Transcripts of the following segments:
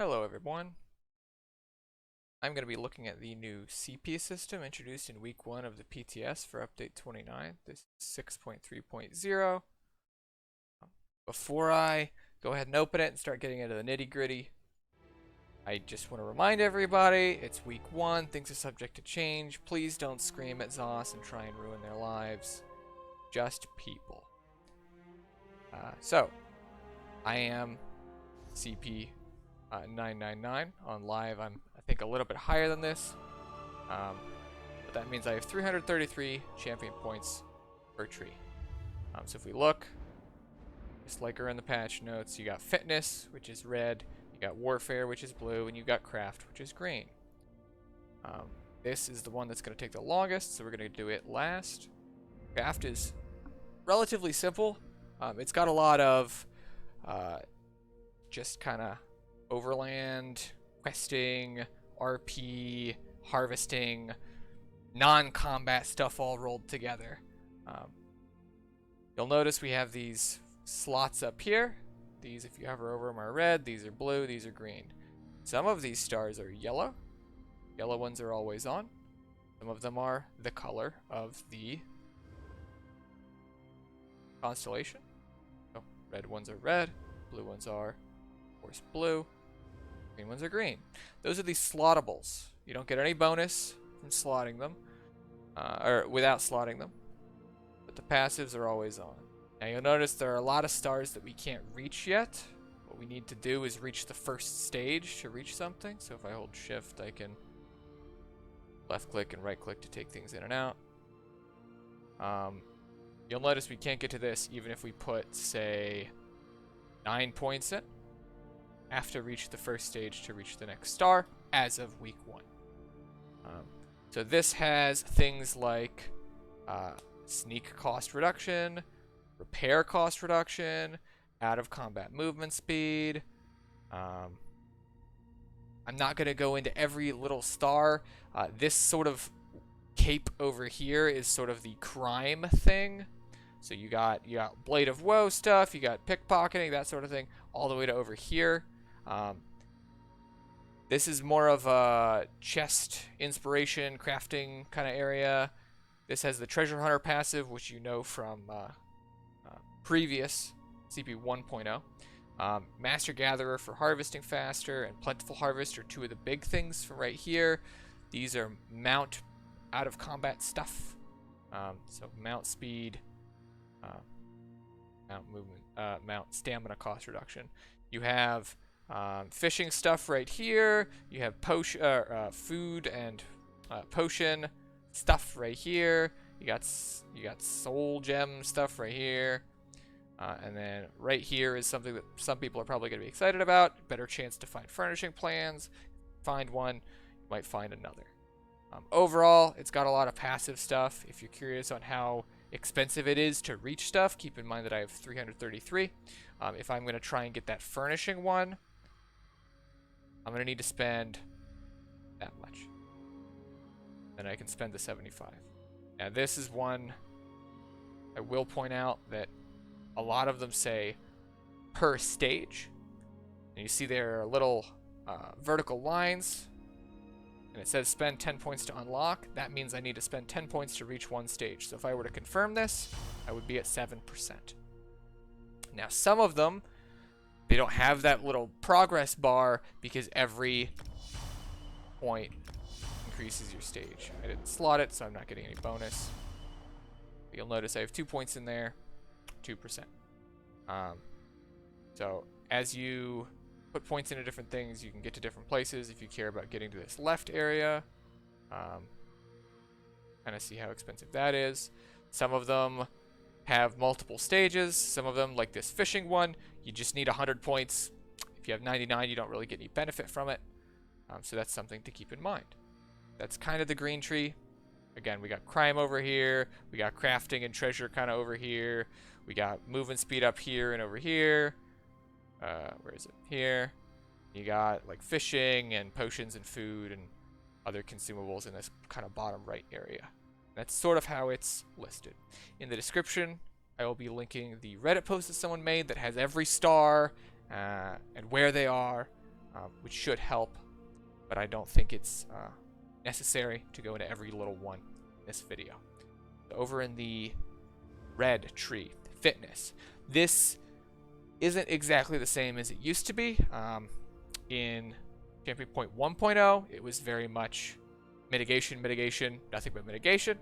Hello everyone. I'm going to be looking at the new CP system introduced in week 1 of the PTS for update 29. This is 6.3.0. Before I go ahead and open it and start getting into the nitty-gritty, I just want to remind everybody it's week 1, things are subject to change. Please don't scream at Zos and try and ruin their lives. Just people. So, I am CP 999 on live. I think a little bit higher than this, but that means I have 333 champion points per tree. So if we look, just like are in the patch notes, you got fitness, which is red, you got warfare, which is blue, and you got craft, which is green. This is the one that's going to take the longest, so we're going to do it last. Craft is relatively simple. It's got a lot of just kind of overland, questing, RP, harvesting, non-combat stuff all rolled together. You'll notice we have these slots up here. These, if you hover over them, are red. These are blue. These are green. Some of these stars are yellow. Yellow ones are always on. Some of them are the color of the constellation. So red ones are red. Blue ones are, of course, blue. Green ones are green. Those are the slottables. You don't get any bonus from slotting them, or without slotting them, but the passives are always on. Now you'll notice there are a lot of stars that we can't reach yet. What we need to do is reach the first stage to reach something. So if I hold shift, I can left click and right click to take things in and out. You'll notice we can't get to this even if we put, say, 9 points in. Have to reach the first stage to reach the next star as of week 1. So this has things like sneak cost reduction, repair cost reduction, out of combat movement speed. I'm not going to go into every little star. This sort of cape over here is sort of the crime thing. So you got Blade of Woe stuff, you got pickpocketing, that sort of thing, all the way to over here. This is more of a chest inspiration crafting kind of area. This has the treasure hunter passive, which you know from previous CP 1.0. Master gatherer for harvesting faster, and plentiful harvest are two of the big things from right here. These are mount out of combat stuff. So mount speed, mount movement, mount stamina cost reduction. You have fishing stuff right here. You have potion, food and potion stuff right here. You got soul gem stuff right here, and then right here is something that some people are probably going to be excited about. Better chance to find furnishing plans. Find one, you might find another. Overall, it's got a lot of passive stuff. If you're curious on how expensive it is to reach stuff, keep in mind that I have 333. If I'm going to try and get that furnishing one, I'm going to need to spend that much. Then I can spend the 75. Now this is one I will point out that a lot of them say per stage. And you see there are little vertical lines. And it says spend 10 points to unlock. That means I need to spend 10 points to reach one stage. So if I were to confirm this, I would be at 7%. Now some of them, they don't have that little progress bar because every point increases your stage. I didn't slot it, so I'm not getting any bonus. But you'll notice I have 2 points in there, 2%. So as you put points into different things, you can get to different places. If you care about getting to this left area, kind of see how expensive that is. Some of them have multiple stages. Some of them, like this fishing one, you just need 100 points. If you have 99, you don't really get any benefit from it. So that's something to keep in mind. That's kind of the green tree. Again, we got crime over here. We got crafting and treasure kind of over here. We got movement speed up here and over here. Where is it? Here. You got like fishing and potions and food and other consumables in this kind of bottom right area. That's sort of how it's listed. In the description, I will be linking the Reddit post that someone made that has every star and where they are. which should help, but I don't think it's necessary to go into every little one in this video. So over in the red tree, fitness. This isn't exactly the same as it used to be. In Champion Point 1.0, it was very much mitigation, nothing but mitigation.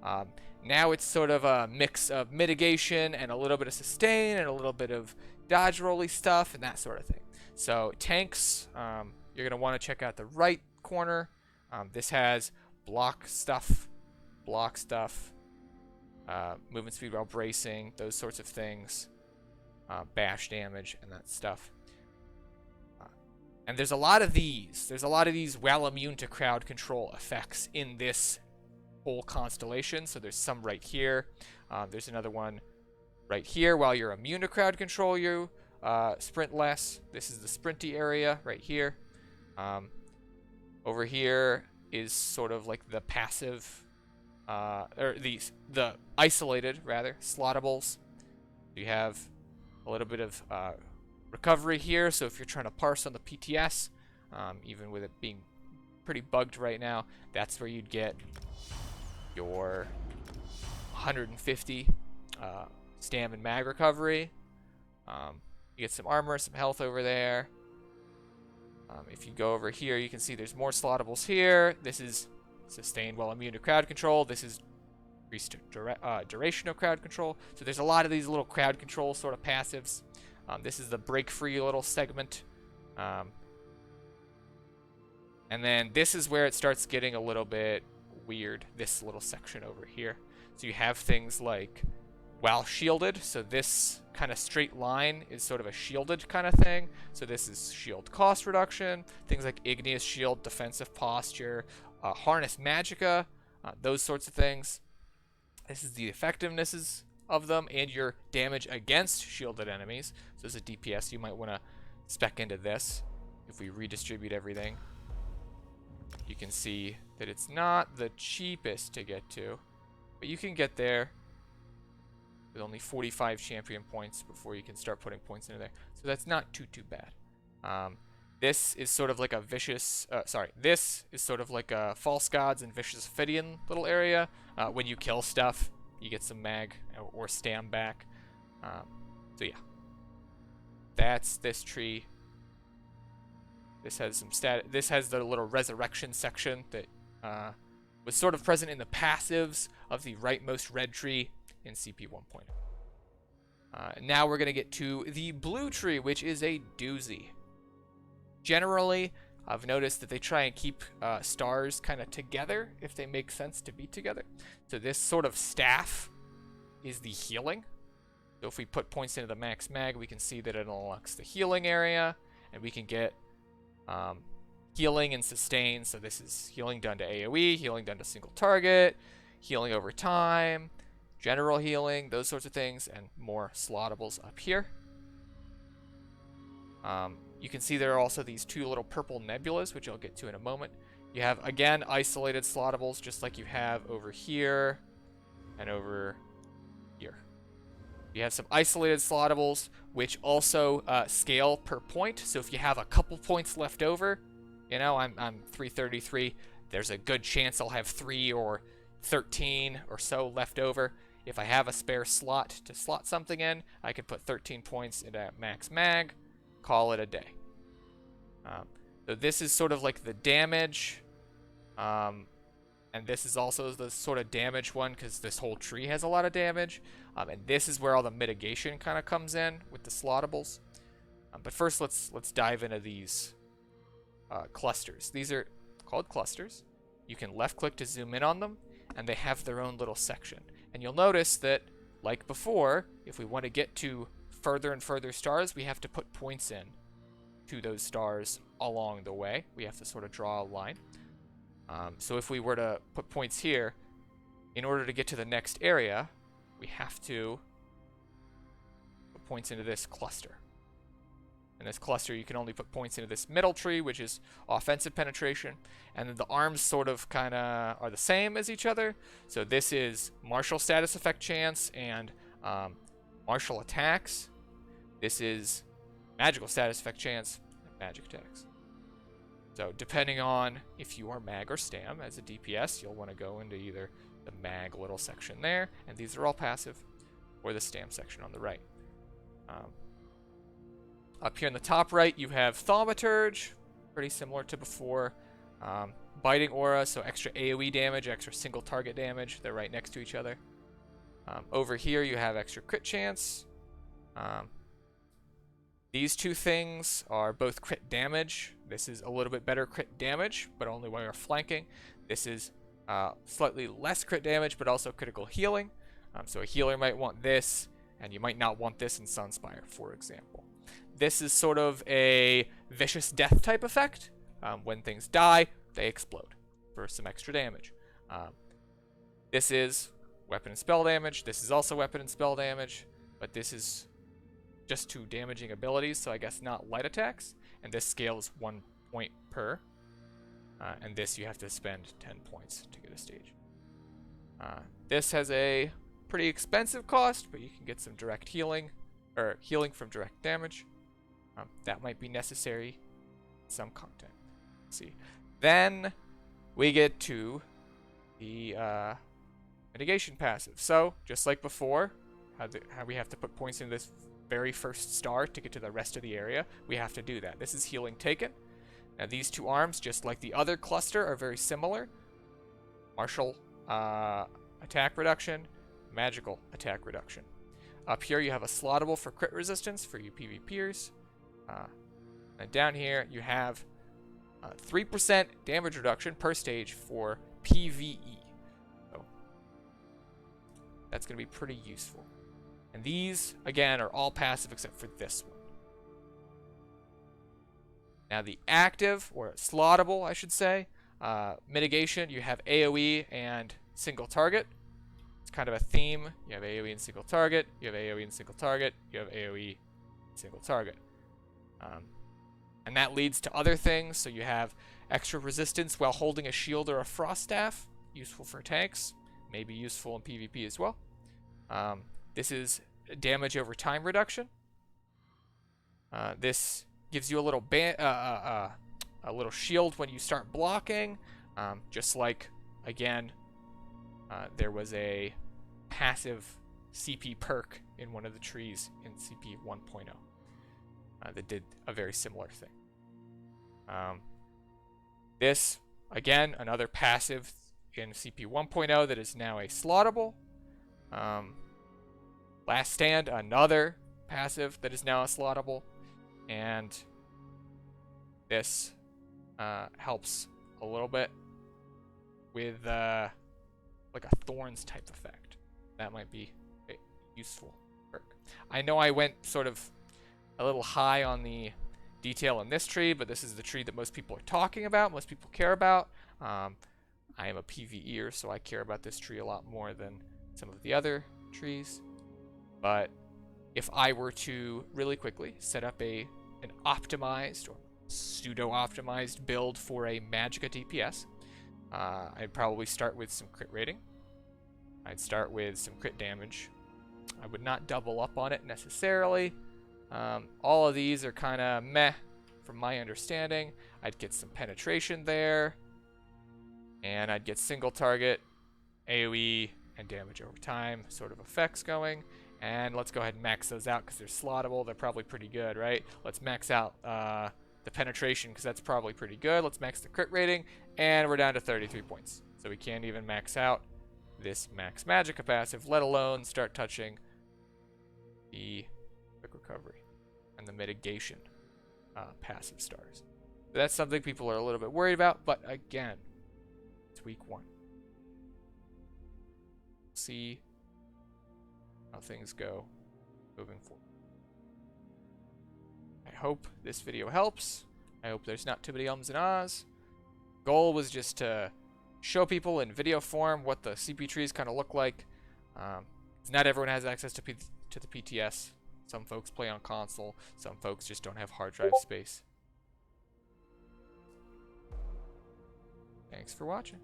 Now it's sort of a mix of mitigation and a little bit of sustain and a little bit of dodge rolly stuff and that sort of thing. So tanks, you're going to want to check out the right corner. This has block stuff, movement speed while bracing, those sorts of things, bash damage and that stuff. And there's a lot of these. There's a lot of these while immune to crowd control effects in this whole constellation. So there's some right here. There's another one right here. While you're immune to crowd control, you sprint less. This is the sprinty area right here. Over here is sort of like the passive, or the isolated rather slottables. You have a little bit of recovery here, so if you're trying to parse on the PTS, even with it being pretty bugged right now, that's where you'd get your 150 stam and mag recovery. You get some armor, some health over there. If you go over here, you can see there's more slottables here. This is sustained while immune to crowd control. This is increased duration of crowd control. So there's a lot of these little crowd control sort of passives. This is the break free little segment. And then this is where it starts getting a little bit weird, this little section over here. So you have things like while shielded, so this kind of straight line is sort of a shielded kind of thing. So this is shield cost reduction, things like igneous shield, defensive posture, harness magicka, those sorts of things. This is the effectivenesses of them and your damage against shielded enemies. So as a DPS, you might want to spec into this. If we redistribute everything, you can see that it's not the cheapest to get to, but you can get there with only 45 champion points before you can start putting points into there. So that's not too bad. This is sort of like a vicious, this is sort of like a false gods and vicious Ophidian little area. When you kill stuff, you get some mag or stam back. So yeah, that's this tree. This has some this has the little resurrection section that was sort of present in the passives of the rightmost red tree in CP 1.0. Now we're going to get to the blue tree, which is a doozy. Generally, I've noticed that they try and keep stars kind of together if they make sense to be together. So this sort of staff is the healing. So if we put points into the max mag, we can see that it unlocks the healing area, and we can get healing and sustain. So this is healing done to AoE, healing done to single target, healing over time, general healing, those sorts of things, and more slottables up here. You can see there are also these two little purple nebulas, which I'll get to in a moment. You have, again, isolated slottables, just like you have over here and over here. You have some isolated slottables, which also scale per point. So if you have a couple points left over, you know, I'm 333, there's a good chance I'll have 3 or 13 or so left over. If I have a spare slot to slot something in, I can put 13 points into max mag, call it a day. So this is sort of like the damage, and this is also the sort of damage one because this whole tree has a lot of damage, and this is where all the mitigation kind of comes in with the slottables. But first, let's dive into these clusters. These are called clusters. You can left click to zoom in on them, and they have their own little section. And you'll notice that, like before, if we want to get to further and further stars, we have to put points in to those stars along the way. We have to sort of draw a line. So if we were to put points here, in order to get to the next area, we have to put points into this cluster. In this cluster, you can only put points into this middle tree, which is offensive penetration. And then the arms sort of kind of are the same as each other. So this is martial status effect chance and martial attacks. This is magical status effect chance and magic attacks. So depending on if you are mag or stam as a DPS, you'll want to go into either the mag little section there, and these are all passive, or the stam section on the right. Up here in the top right, you have Thaumaturge, pretty similar to before. Biting Aura, so extra AoE damage, extra single target damage. They're right next to each other. Over here, you have extra crit chance. These two things are both crit damage. This is a little bit better crit damage, but only when you're flanking. This is slightly less crit damage, but also critical healing. So a healer might want this, and you might not want this in Sunspire, for example. This is sort of a vicious death type effect. When things die, they explode for some extra damage. This is weapon and spell damage. This is also weapon and spell damage, but this is just two damaging abilities, so I guess not light attacks. And this scales 1 point per. And this you have to spend 10 points to get a stage. This has a pretty expensive cost, but you can get some direct healing, or healing from direct damage. That might be necessary in some content. Let's see. Then we get to the mitigation passive. So, just like before, how we have to put points in this very first star to get to the rest of the area, we have to do that. This is healing taken. Now these two arms, just like the other cluster, are very similar. Martial attack reduction, magical attack reduction. Up here you have a slottable for crit resistance for you PvPers. And down here you have 3% damage reduction per stage for PvE. So that's going to be pretty useful. And these, again, are all passive except for this one. Now the active, or slottable, I should say, mitigation, you have AoE and single target. It's kind of a theme. You have AoE and single target, you have AoE and single target, you have AoE and single target. And that leads to other things. So you have extra resistance while holding a shield or a frost staff, useful for tanks, maybe useful in PvP as well. This is damage over time reduction. This gives you a little a little shield when you start blocking. Just like, again, there was a passive CP perk in one of the trees in CP 1.0 that did a very similar thing. This, again, another passive in CP 1.0 that is now a slottable. Last Stand, another passive that is now a slottable. And this helps a little bit with like a Thorns type effect. That might be a useful perk. I know I went sort of a little high on the detail in this tree, but this is the tree that most people are talking about, most people care about. I am a PvEer, so I care about this tree a lot more than some of the other trees. But if I were to really quickly set up an optimized or pseudo-optimized build for a Magicka DPS, I'd probably start with some crit rating. I'd start with some crit damage. I would not double up on it necessarily. All of these are kind of meh from my understanding. I'd get some penetration there, and I'd get single target, AoE, and damage over time sort of effects going. And let's go ahead and max those out because they're slottable. They're probably pretty good, right? Let's max out the penetration because that's probably pretty good. Let's max the crit rating, and we're down to 33 points. So we can't even max out this max Magicka passive, let alone start touching the quick recovery and the mitigation passive stars. So that's something people are a little bit worried about, but again, it's week 1. See how things go moving forward. I hope this video helps. I hope there's not too many ums and ahs. Goal was just to show people in video form what the CP trees kind of look like. Not everyone has access to the PTS. Some folks play on console. Some folks just don't have hard drive space. Thanks for watching.